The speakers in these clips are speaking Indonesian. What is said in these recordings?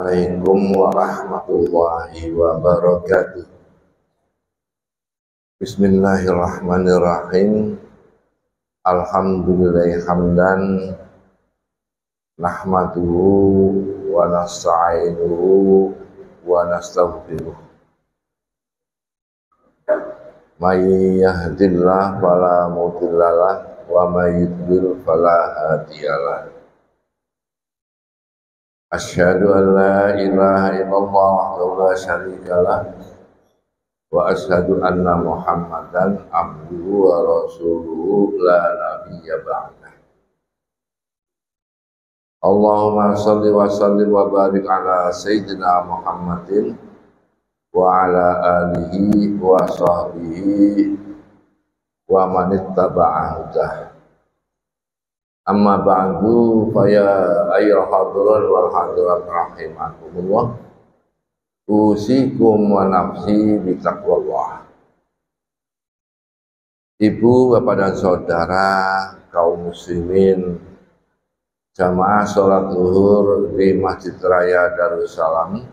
Assalamualaikum warahmatullahi wabarakatuh. Bismillahirrahmanirrahim. Alhamdulillahi hamdan nahmaduhu wa nasta'inuhu wa nastaghfiruh. May yahdihillahu fala mudhillalah wa may yudlil fala hadiyalah. Asyhadu an la ilaha illallah wahdahu la syarikalah wa asyhadu anna Muhammadan abduhu wa rasuluhu la nabiyya ba'dah. Allahumma shalli wa sallim wa barik ala sayyidina Muhammadin wa ala alihi wa sahbihi wa man ittaba'a hudah. Amma ba'du fa ya ayyuhal hadirin wal hadirat rahimakumullah. Usikum wa nafsi bi taqwallah. Ibu, bapak dan saudara kaum muslimin jamaah salat zuhur di Masjid Raya Darussalam,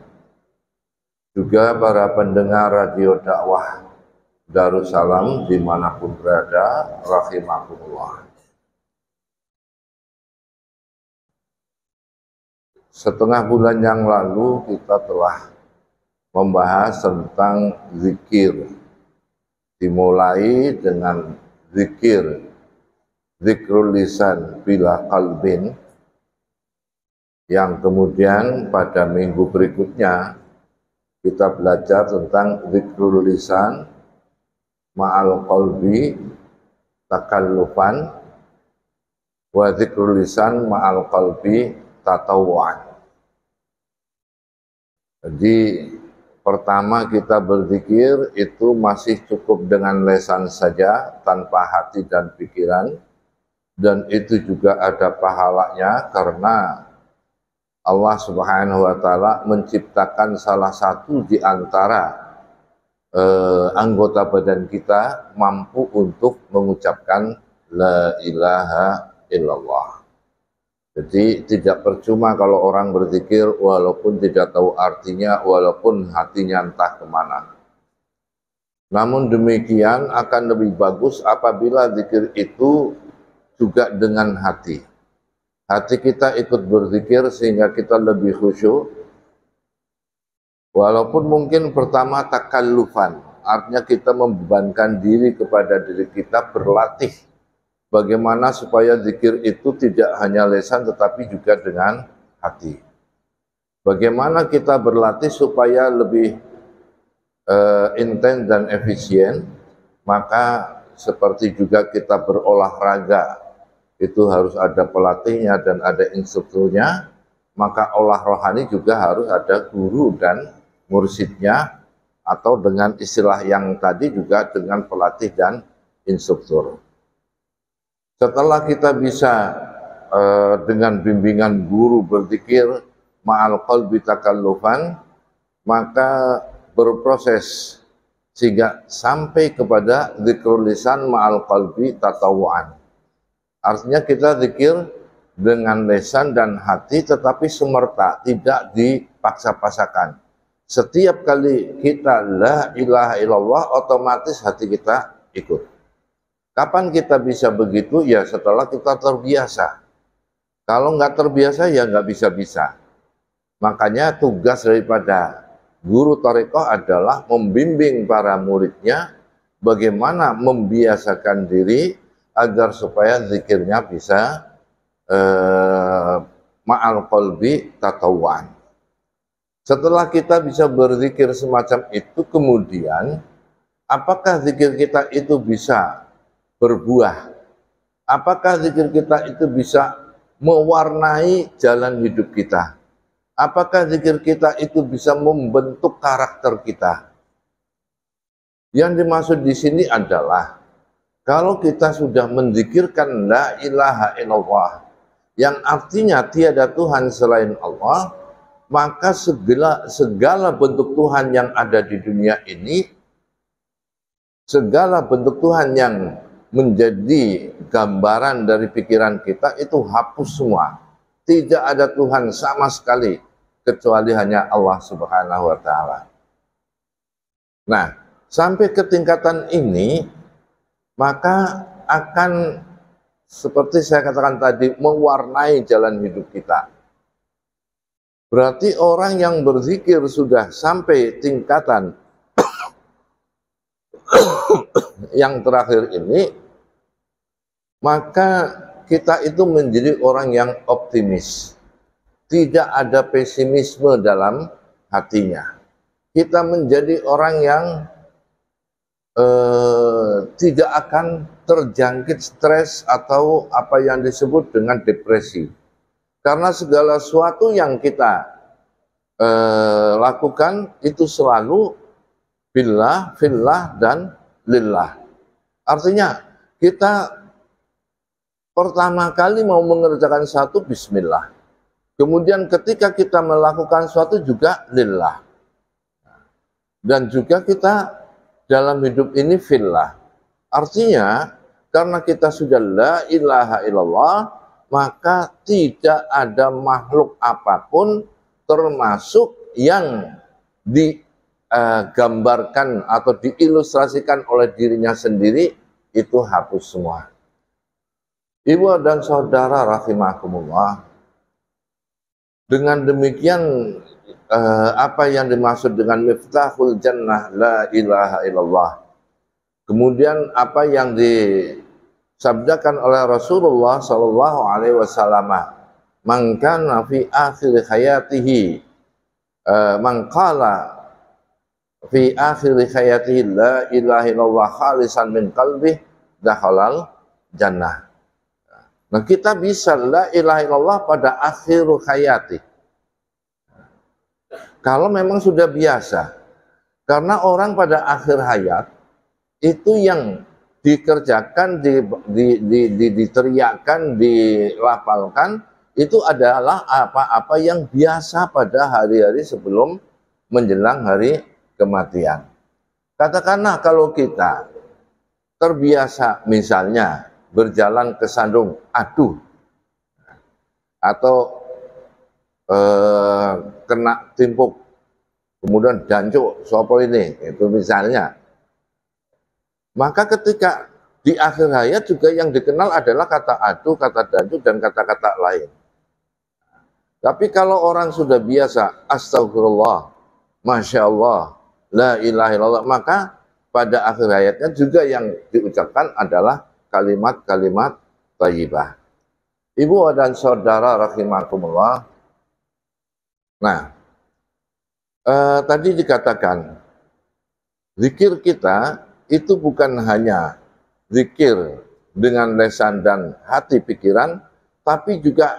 juga para pendengar radio dakwah Darussalam dimanapun berada, rahimakumullah. Setengah bulan yang lalu kita telah membahas tentang zikir. Dimulai dengan zikrul lisan bila qalbin, yang kemudian pada minggu berikutnya kita belajar tentang zikrul lisan ma'al qalbi takallufan wa zikrul lisan ma'al qalbi tatawu'an. Jadi pertama kita berzikir itu masih cukup dengan lisan saja tanpa hati dan pikiran, dan itu juga ada pahalanya karena Allah Subhanahu wa taala menciptakan salah satu di antara anggota badan kita mampu untuk mengucapkan la ilaha illallah. Jadi tidak percuma kalau orang berzikir walaupun tidak tahu artinya, walaupun hatinya entah kemana. Namun demikian akan lebih bagus apabila zikir itu juga dengan hati. Hati kita ikut berzikir sehingga kita lebih khusyuk. Walaupun mungkin pertama takallufan, artinya kita membebankan diri kepada diri kita, berlatih bagaimana supaya zikir itu tidak hanya lisan tetapi juga dengan hati. Bagaimana kita berlatih supaya lebih intens dan efisien, maka seperti juga kita berolahraga, itu harus ada pelatihnya dan ada instrukturnya, maka olah rohani juga harus ada guru dan mursyidnya, atau dengan istilah yang tadi juga dengan pelatih dan instruktur. Setelah kita bisa dengan bimbingan guru berzikir ma'al qalbi takallufan, maka berproses sehingga sampai kepada zikrul lisan ma'al qalbi tatawu'an. Artinya kita zikir dengan lisan dan hati tetapi semerta, tidak dipaksa-pasakan. Setiap kali kita la ilaha illallah, otomatis hati kita ikut. Kapan kita bisa begitu? Ya setelah kita terbiasa. Kalau nggak terbiasa ya nggak bisa-bisa. Makanya tugas daripada guru thariqah adalah membimbing para muridnya bagaimana membiasakan diri agar supaya zikirnya bisa ma'al qalbi tatawu'an. Setelah kita bisa berzikir semacam itu, kemudian apakah zikir kita itu bisa berbuah? Apakah zikir kita itu bisa mewarnai jalan hidup kita? Apakah zikir kita itu bisa membentuk karakter kita? Yang dimaksud di sini adalah kalau kita sudah menzikirkan la ilaha illallah, yang artinya tiada Tuhan selain Allah, maka segala bentuk Tuhan yang ada di dunia ini, segala bentuk Tuhan yang menjadi gambaran dari pikiran kita itu hapus semua. Tidak ada Tuhan sama sekali. kecuali hanya Allah Subhanahu wa taala. Nah, sampai ke tingkatan ini maka akan seperti saya katakan tadi mewarnai jalan hidup kita. Berarti orang yang berzikir sudah sampai tingkatan yang terakhir ini, maka kita itu menjadi orang yang optimis. Tidak ada pesimisme dalam hatinya. Kita menjadi orang yang tidak akan terjangkit stres atau apa yang disebut dengan depresi. Karena segala sesuatu yang kita lakukan itu selalu billah, fillah, dan lillah. Artinya kita pertama kali mau mengerjakan satu bismillah. Kemudian ketika kita melakukan sesuatu juga lillah. Dan juga kita dalam hidup ini fillah. Artinya karena kita sudah la ilaha illallah, maka tidak ada makhluk apapun termasuk yang digambarkan atau diilustrasikan oleh dirinya sendiri itu hapus semua. Ibu dan saudara rahimakumullah, dengan demikian apa yang dimaksud dengan miftahul jannah la ilaha illallah. Kemudian apa yang disabdakan oleh Rasulullah sallallahu alaihi wasallam, man kana fi akhir hayatihi man qala fi akhir hayatihi la ilaha illallah khalisan min qalbi dakhalal jannah. Nah, kita bisa la ilaha illallah pada akhir hayati. Kalau memang sudah biasa. Karena orang pada akhir hayat itu yang dikerjakan, diteriakkan, dilafalkan itu adalah apa-apa yang biasa pada hari-hari sebelum menjelang hari kematian. Katakanlah kalau kita terbiasa misalnya berjalan ke sandung, aduh, atau kena timpuk, kemudian dancuk, sopo ini, itu misalnya. Maka ketika di akhir hayat juga yang dikenal adalah kata aduh, kata dancuk, dan kata-kata lain. Tapi kalau orang sudah biasa, astagfirullah, masya Allah, la ilaha illallah, maka pada akhir hayatnya juga yang diucapkan adalah kalimat-kalimat thayyibah. Ibu dan saudara rahimakumullah. Nah, tadi dikatakan zikir kita itu bukan hanya zikir dengan lisan dan hati pikiran, tapi juga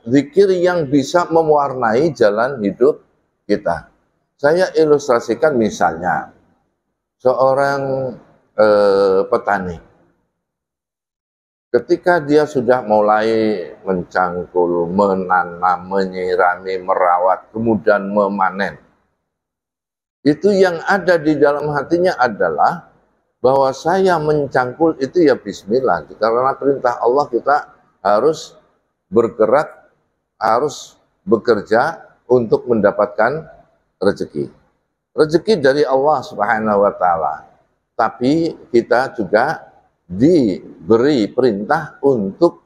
zikir yang bisa mewarnai jalan hidup kita. Saya ilustrasikan misalnya seorang petani. Ketika dia sudah mulai mencangkul, menanam, menyirami, merawat, kemudian memanen, itu yang ada di dalam hatinya adalah bahwa saya mencangkul itu ya bismillah. Karena perintah Allah kita harus bergerak, harus bekerja untuk mendapatkan rezeki. Rezeki dari Allah Subhanahu wa taala. Tapi kita juga diberi perintah untuk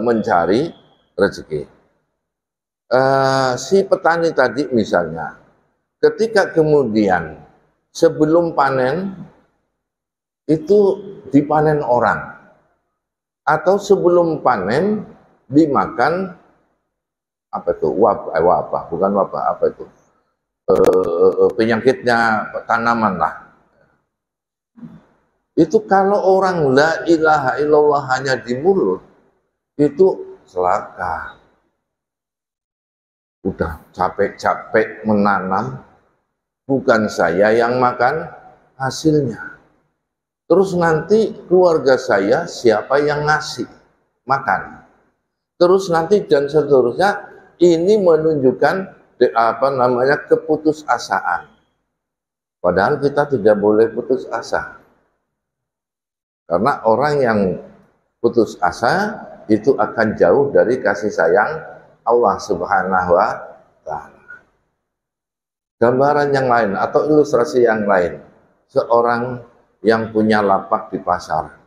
mencari rezeki. Si petani tadi misalnya, ketika kemudian sebelum panen itu dipanen orang, atau sebelum panen dimakan apa itu wabah, bukan wabah, apa itu penyakitnya tanaman lah. Itu kalau orang la ilaha illallah hanya di mulut, itu celaka. Udah capek-capek menanam, bukan saya yang makan hasilnya. Terus nanti keluarga saya siapa yang ngasih makan. Terus nanti dan seterusnya, ini menunjukkan keputusasaan. Padahal kita tidak boleh putus asa. Karena orang yang putus asa itu akan jauh dari kasih sayang Allah Subhanahu wa ta'ala. Gambaran yang lain atau ilustrasi yang lain, seorang yang punya lapak di pasar,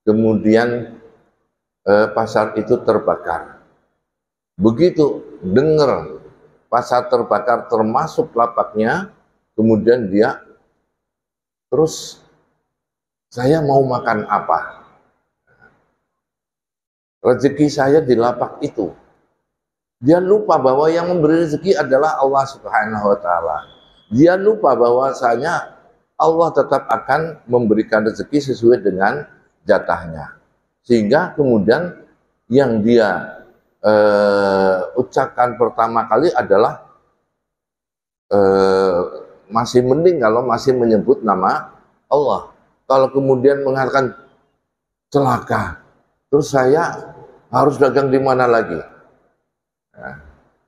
kemudian pasar itu terbakar. Begitu dengar pasar terbakar termasuk lapaknya, kemudian dia terus, saya mau makan apa? Rezeki saya di lapak itu. Dia lupa bahwa yang memberi rezeki adalah Allah Subhanahu wa Ta'ala. Dia lupa bahwasanya Allah tetap akan memberikan rezeki sesuai dengan jatahnya. Sehingga kemudian yang dia ucapkan pertama kali adalah masih mending kalau masih menyebut nama Allah. Kalau kemudian mengatakan celaka, terus saya harus dagang di mana lagi? Nah,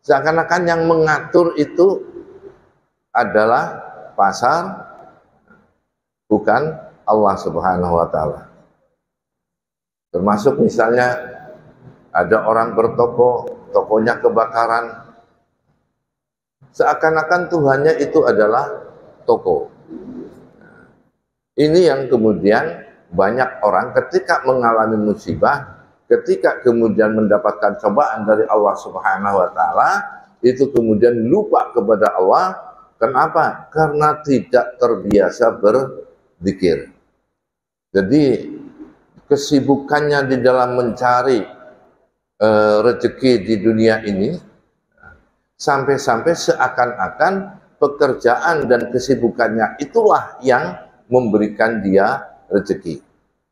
seakan-akan yang mengatur itu adalah pasar, bukan Allah Subhanahu wa Ta'ala. Termasuk misalnya ada orang bertoko, tokonya kebakaran, seakan-akan Tuhannya itu adalah toko. Ini yang kemudian banyak orang ketika mengalami musibah, ketika kemudian mendapatkan cobaan dari Allah Subhanahu wa Ta'ala, itu kemudian lupa kepada Allah. Kenapa? Karena tidak terbiasa berzikir. Jadi kesibukannya di dalam mencari rezeki di dunia ini, sampai-sampai seakan-akan pekerjaan dan kesibukannya itulah yang memberikan dia rezeki.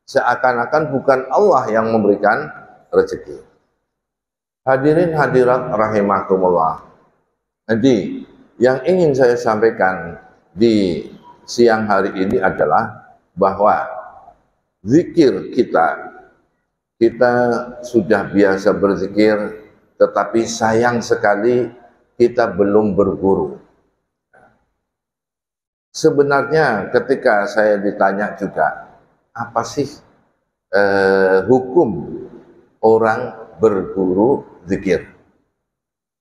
Seakan-akan bukan Allah yang memberikan rezeki. Hadirin hadirat rahimakumullah. Jadi yang ingin saya sampaikan di siang hari ini adalah bahwa zikir kita sudah biasa berzikir, tetapi sayang sekali kita belum berguru. Sebenarnya ketika saya ditanya juga, apa sih hukum orang berguru zikir?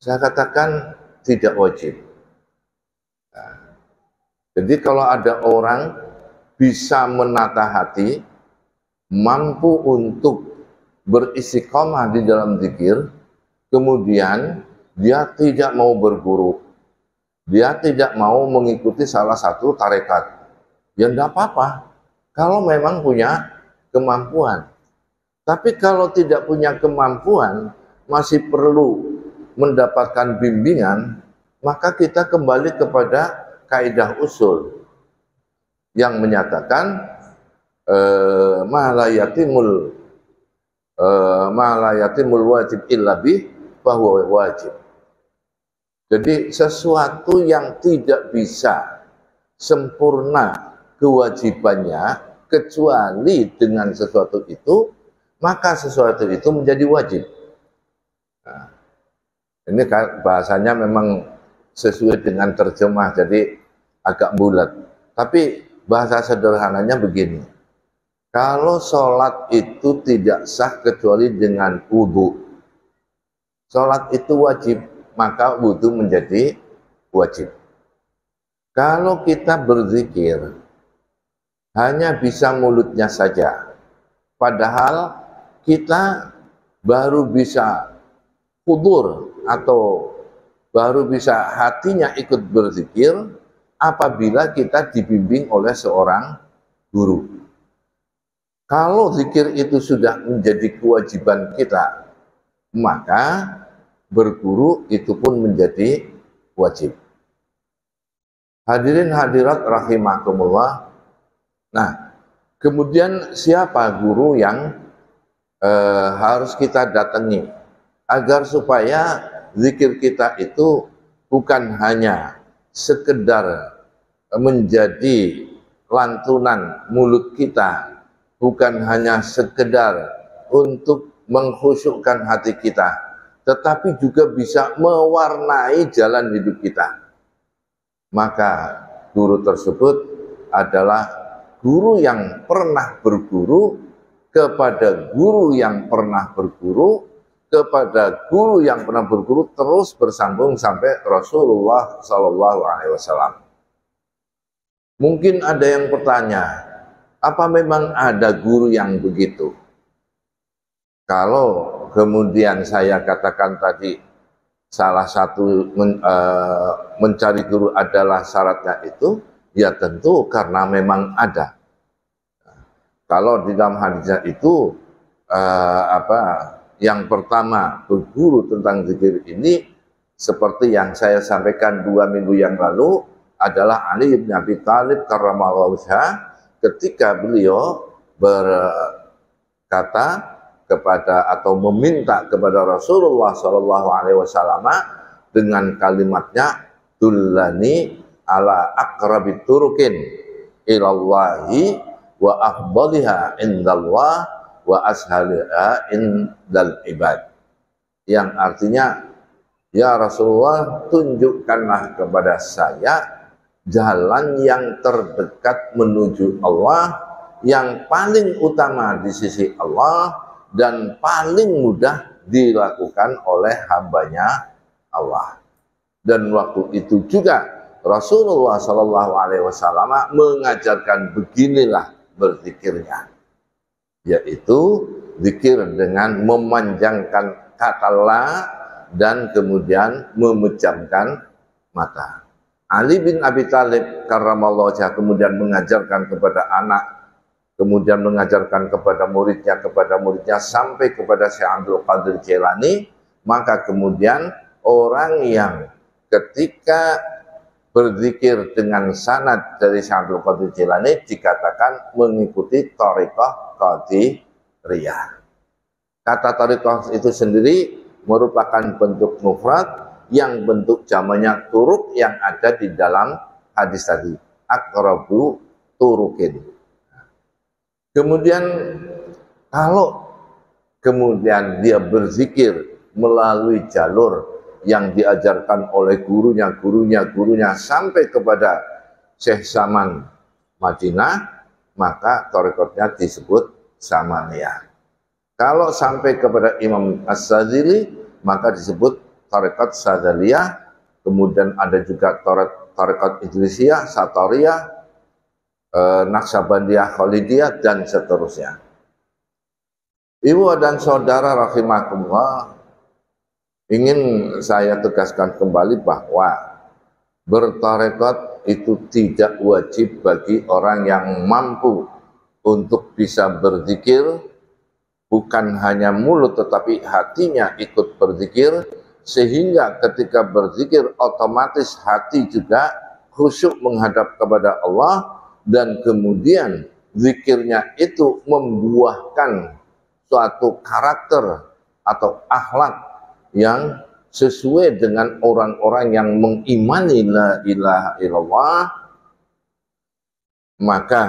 Saya katakan tidak wajib. Jadi kalau ada orang bisa menata hati, mampu untuk beristiqomah di dalam zikir, kemudian dia tidak mau berguru, dia tidak mau mengikuti salah satu tarekat, ya tidak apa-apa kalau memang punya kemampuan. Tapi kalau tidak punya kemampuan, masih perlu mendapatkan bimbingan, maka kita kembali kepada kaidah usul yang menyatakan ma la yatimul wajib illa bih fahuwa wajib. Jadi sesuatu yang tidak bisa sempurna kewajibannya kecuali dengan sesuatu itu, maka sesuatu itu menjadi wajib. Nah, ini bahasanya memang sesuai dengan terjemah, jadi agak bulat. Tapi bahasa sederhananya begini, kalau sholat itu tidak sah kecuali dengan wudhu, sholat itu wajib, maka wudhu menjadi wajib. Kalau kita berzikir hanya bisa mulutnya saja, padahal kita baru bisa hudur atau baru bisa hatinya ikut berzikir apabila kita dibimbing oleh seorang guru. Kalau zikir itu sudah menjadi kewajiban kita, maka berguru itu pun menjadi wajib. Hadirin hadirat rahimakumullah. Nah, kemudian siapa guru yang harus kita datangi agar supaya zikir kita itu bukan hanya sekedar menjadi lantunan mulut kita, bukan hanya sekedar untuk mengkhusyukkan hati kita, tetapi juga bisa mewarnai jalan hidup kita. Maka guru tersebut adalah guru yang pernah berguru kepada guru yang pernah berguru, kepada guru yang pernah berguru terus bersambung sampai Rasulullah Shallallahu Alaihi Wasallam. Mungkin ada yang bertanya, apa memang ada guru yang begitu? Kalau kemudian saya katakan tadi salah satu mencari guru adalah syaratnya itu, ya tentu karena memang ada. Kalau di dalam hadisnya itu yang pertama berguru tentang zikir ini seperti yang saya sampaikan 2 minggu yang lalu adalah Ali bin Abi Thalib karramallahu wajhah ketika beliau berkata kepada atau meminta kepada Rasulullah Shallallahu Alaihi Wasallam dengan kalimatnya dullani ala aqrabit turukin ilallahi wa afdaliha indallah wa ashaliha indal ibad, yang artinya, ya Rasulullah, tunjukkanlah kepada saya jalan yang terdekat menuju Allah, yang paling utama di sisi Allah dan paling mudah dilakukan oleh hambanya Allah. Dan waktu itu juga Rasulullah Shallallahu Alaihi Wasallam mengajarkan beginilah berzikirnya, yaitu zikir dengan memanjangkan kata la dan kemudian memejamkan mata. Ali bin Abi Thalib karramallahu wajhah kemudian mengajarkan kepada anak, kemudian mengajarkan kepada muridnya sampai kepada Syekh Abdul Qadir Jailani. Maka kemudian orang yang ketika berzikir dengan sanad dari Syekh Abdul Qadir Jailani dikatakan mengikuti thariqah Qadiriyah. Kata thariqah itu sendiri merupakan bentuk mufrad yang bentuk jamaknya turuk yang ada di dalam hadis tadi, aqrabu turukin. Kemudian kalau kemudian dia berzikir melalui jalur yang diajarkan oleh gurunya sampai kepada Syekh Saman Madinah, maka thariqatnya disebut Samaniyah. Kalau sampai kepada Imam As-Sadzili, maka disebut thariqat Sadzaliyah. Kemudian ada juga thariqat Idrisiyah, Satariyah, Naqsabandiyah, Khalidiyah, dan seterusnya. Ibu dan saudara rahimakumullah, ingin saya tegaskan kembali bahwa bertarekat itu tidak wajib bagi orang yang mampu untuk bisa berzikir, bukan hanya mulut tetapi hatinya ikut berzikir, sehingga ketika berzikir otomatis hati juga khusyuk menghadap kepada Allah, dan kemudian zikirnya itu membuahkan suatu karakter atau akhlak yang sesuai dengan orang-orang yang mengimani la ilaha illallah, maka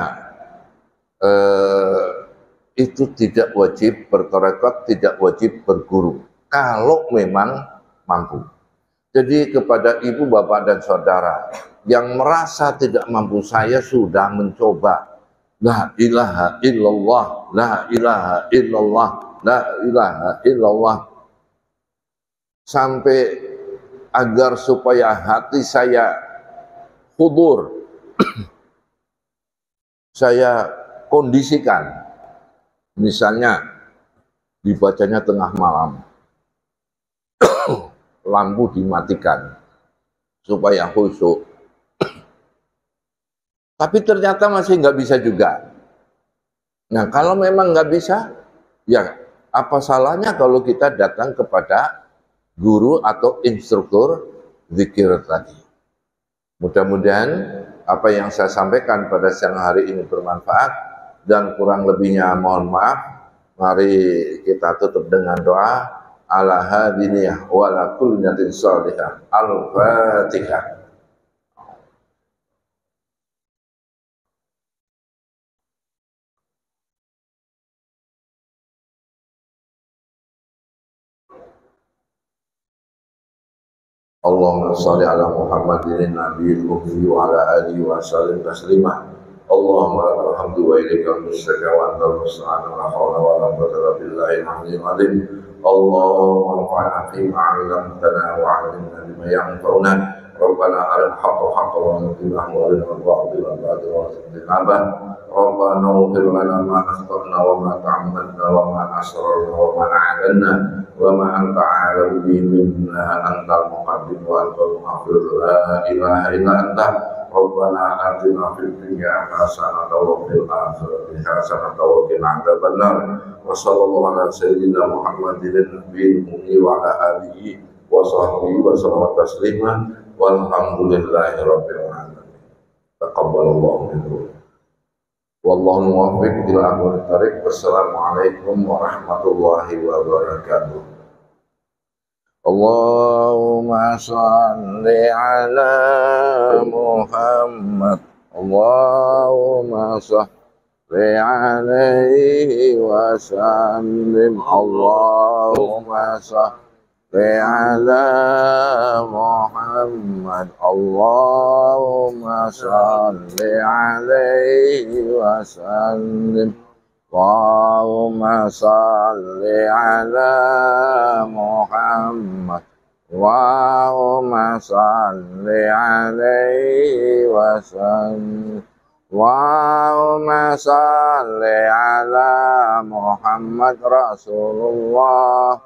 itu tidak wajib bertarekat, tidak wajib berguru kalau memang mampu. Jadi kepada ibu, bapak, dan saudara yang merasa tidak mampu, saya sudah mencoba la ilaha illallah, la ilaha illallah, la ilaha illallah, sampai agar supaya hati saya hudur, saya kondisikan, misalnya dibacanya tengah malam, lampu dimatikan supaya khusyuk. Tapi ternyata masih nggak bisa juga. Nah, kalau memang nggak bisa, ya apa salahnya kalau kita datang kepada guru atau instruktur zikir tadi. Mudah-mudahan apa yang saya sampaikan pada siang hari ini bermanfaat, dan kurang lebihnya mohon maaf. Mari kita tutup dengan doa. Ala hadiniyah wa ala kulli niyatin shalihah. Al-Fatihah. Allahumma shalli ala Muhammadin nabiyil ummi wa ala alihi wa sallim taslima. Allahumma lakal hamdu wa ilaikal mustaqim wa antal musta'an wa la hawla wa la quwwata illa billahil aliyyil azim. اللهم انفعنا فيما علمتنا وعلمنا بما ينفعنا ربنا أرنا الحق حقا وارزقنا وارنا الباطل باطلا وارزقنا اجتنابه ربنا اغفر لنا ما أخطأنا وما تعمدنا وما أسررنا وما أعلنا وما أنت أعلم به منا أنت المقدم وأنت المؤخر لا إله إلا أنت ربنا آتنا في الدنيا حسنة وفي الآخرة حسنة وقنا عذاب النار وصلى الله على سيدنا محمد النبي الأمي وعلى آله وصحبه وسلم تسليما والحمد لله رب العالمين تقبل الله منه والله موفق إلى أقوال الطريق والسلام عليكم ورحمة الله وبركاته اللهم صل على محمد اللهم صل عليه وسلم اللهم صل على محمد اللهم صل عليه وسلم اللهم صل على محمد اللهم صل عليه وسلم اللهم صل على محمد رسول الله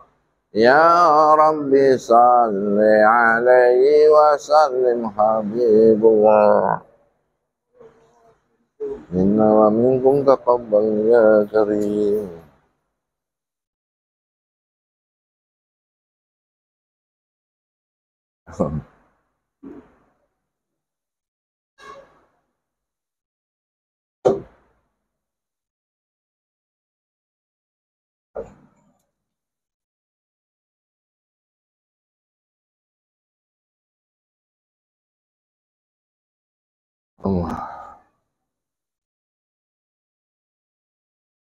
يا رب صل عليه وسلم حبيب الله منا ومنكم تقبل يا كريم Allah